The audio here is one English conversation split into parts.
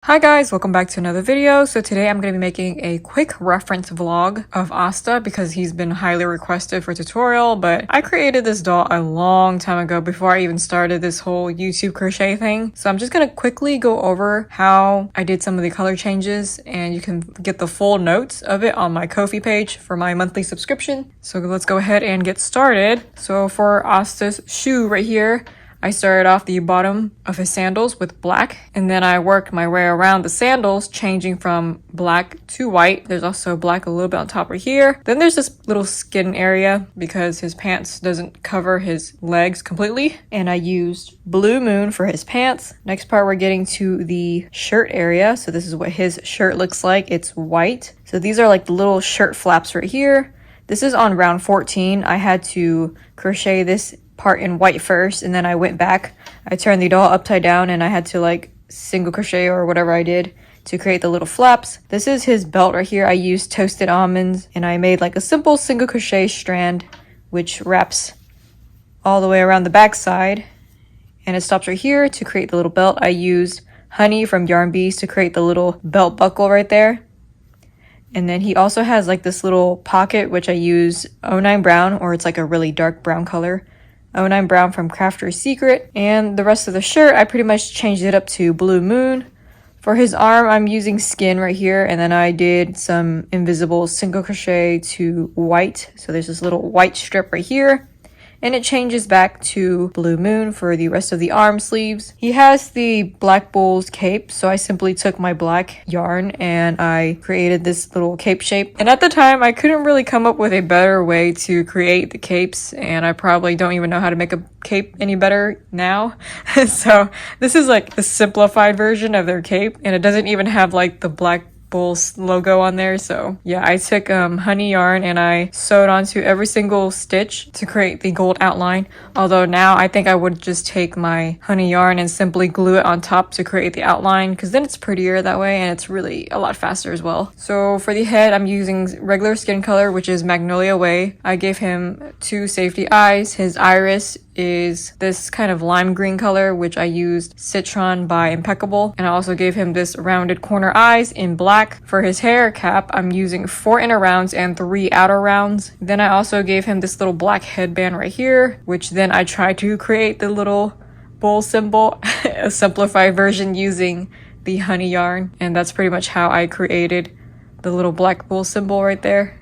Hi guys, welcome back to another video. So today I'm going to be making a quick reference vlog of Asta because he's been highly requested for a tutorial, but I created this doll a long time ago before I even started this whole YouTube crochet thing. So I'm just going to quickly go over how I did some of the color changes, and you can get the full notes of it on my Ko-fi page for my monthly subscription. So let's go ahead and get started. So for Asta's shoe right here, I started off the bottom of his sandals with black, and then I worked my way around the sandals, changing from black to white. There's also black a little bit on top right here. Then there's this little skin area because his pants doesn't cover his legs completely, and I used Blue Moon for his pants. Next part, we're getting to the shirt area. So this is what his shirt looks like. It's white. So these are like the little shirt flaps right here. This is on round 14. I had to crochet this part in white first, and then I went back. I turned the doll upside down and I had to like single crochet or whatever I did to create the little flaps. This is his belt right here. I used toasted almonds and I made like a simple single crochet strand which wraps all the way around the back side, and it stops right here to create the little belt. I used honey from Yarn Bees to create the little belt buckle right there. And then he also has like this little pocket which I use 09 brown, or it's like a really dark brown color. 09 brown from Crafter's Secret. And the rest of the shirt, I pretty much changed it up to Blue Moon. For his arm, I'm using skin right here, and then I did some invisible single crochet to white. So there's this little white strip right here, and it changes back to Blue Moon for the rest of the arm sleeves. He has the Black Bull's cape, so I simply took my black yarn and I created this little cape shape. And at the time, I couldn't really come up with a better way to create the capes, and I probably don't even know how to make a cape any better now. So this is like the simplified version of their cape, and it doesn't even have like the Black Bull's logo on there. So yeah, I took honey yarn and I sewed onto every single stitch to create the gold outline. Although now I think I would just take my honey yarn and simply glue it on top to create the outline, because then it's prettier that way and it's really a lot faster as well. So for the head, I'm using regular skin color, which is Magnolia Way. I gave him 2 safety eyes. His iris is this kind of lime green color, which I used Citron by Impeccable. And I also gave him this rounded corner eyes in black. For his hair cap, I'm using 4 inner rounds and 3 outer rounds. Then I also gave him this little black headband right here, which then I tried to create the little bull symbol, a simplified version using the honey yarn. And that's pretty much how I created the little black bull symbol right there.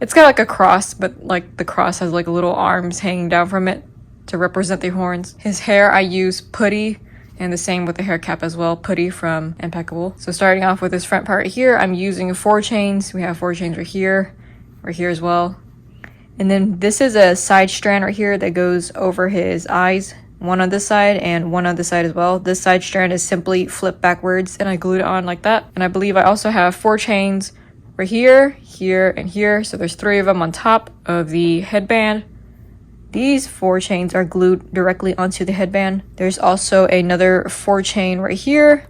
It's got like a cross, but like the cross has like little arms hanging down from it to represent the horns. His hair, I use Putty, and the same with the hair cap as well, Putty from Impeccable. So starting off with this front part right here, I'm using 4 chains. We have 4 chains right here as well. And then this is a side strand right here that goes over his eyes, 1 on this side and 1 on this side as well. This side strand is simply flipped backwards and I glued it on like that. And I believe I also have 4 chains right here, here, and here. So there's 3 of them on top of the headband. These 4 chains are glued directly onto the headband. There's also another 4 chain right here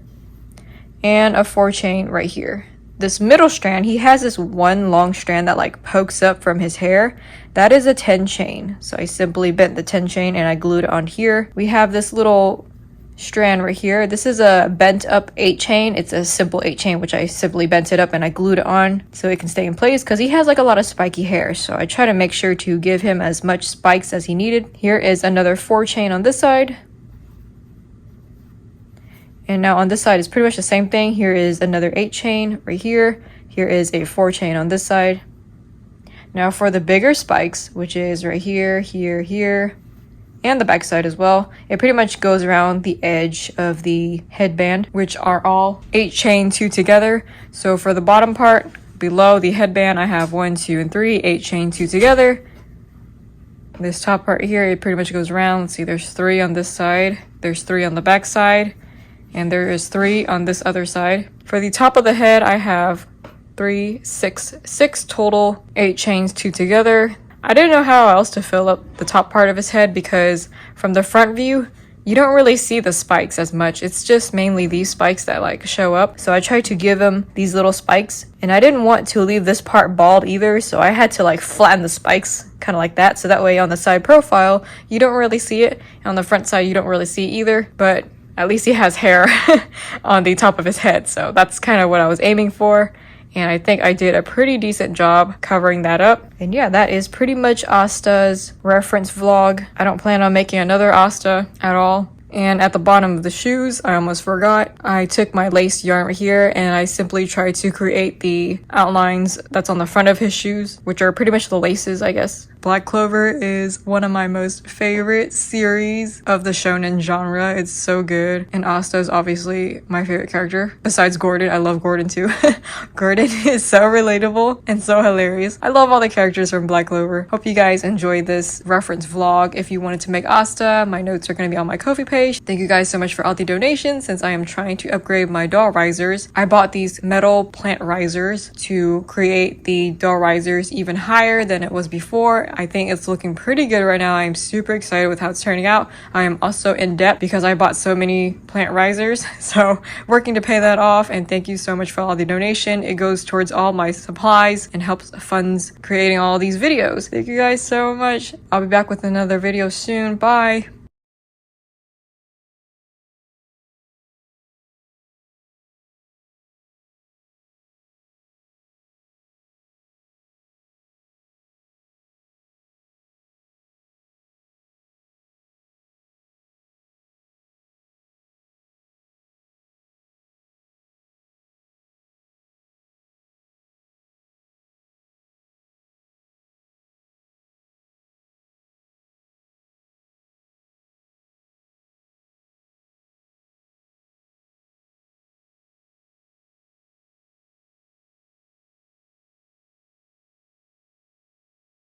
and a 4 chain right here. This middle strand, he has this one long strand that like pokes up from his hair. That is a 10 chain. So I simply bent the 10 chain and I glued it on here. We have this little strand right here. This is a bent up 8 chain. It's a simple 8 chain, which I simply bent it up and I glued it on so it can stay in place, because he has like a lot of spiky hair. So I try to make sure to give him as much spikes as he needed. Here is another 4 chain on this side. And now on this side is pretty much the same thing. Here is another 8 chain right here. Here is a 4 chain on this side. Now for the bigger spikes, which is right here, here, here, and the back side as well, it pretty much goes around the edge of the headband, which are all 8 chain 2 together. So for the bottom part below the headband, I have 1, 2, and 3, 8 chain 2 together. This top part here, it pretty much goes around. Let's see, there's 3 on this side, there's 3 on the back side, and there is 3 on this other side. For the top of the head, I have 3, 6 total, 8 chains 2 together. I didn't know how else to fill up the top part of his head, because from the front view, you don't really see the spikes as much. It's just mainly these spikes that like show up. So I tried to give him these little spikes, and I didn't want to leave this part bald either. So I had to like flatten the spikes kind of like that. So that way on the side profile, you don't really see it. On the front side, you don't really see it either. But at least he has hair on the top of his head. So that's kind of what I was aiming for. And I think I did a pretty decent job covering that up. And yeah, that is pretty much Asta's reference vlog. I don't plan on making another Asta at all. And at the bottom of the shoes, I almost forgot, I took my lace yarn right here and I simply tried to create the outlines that's on the front of his shoes, which are pretty much the laces, I guess. Black Clover is one of my most favorite series of the shonen genre. It's so good. And Asta is obviously my favorite character. Besides Gordon, I love Gordon too. Gordon is so relatable and so hilarious. I love all the characters from Black Clover. Hope you guys enjoyed this reference vlog. If you wanted to make Asta, my notes are going to be on my Ko-fi page. Thank you guys so much for all the donations since I am trying to upgrade my doll risers. I bought these metal plant risers to create the doll risers even higher than it was before. I think it's looking pretty good right now. I'm super excited with how it's turning out. I am also in debt because I bought so many plant risers. So working to pay that off, and thank you so much for all the donation. It goes towards all my supplies and helps funds creating all these videos. Thank you guys so much. I'll be back with another video soon. Bye.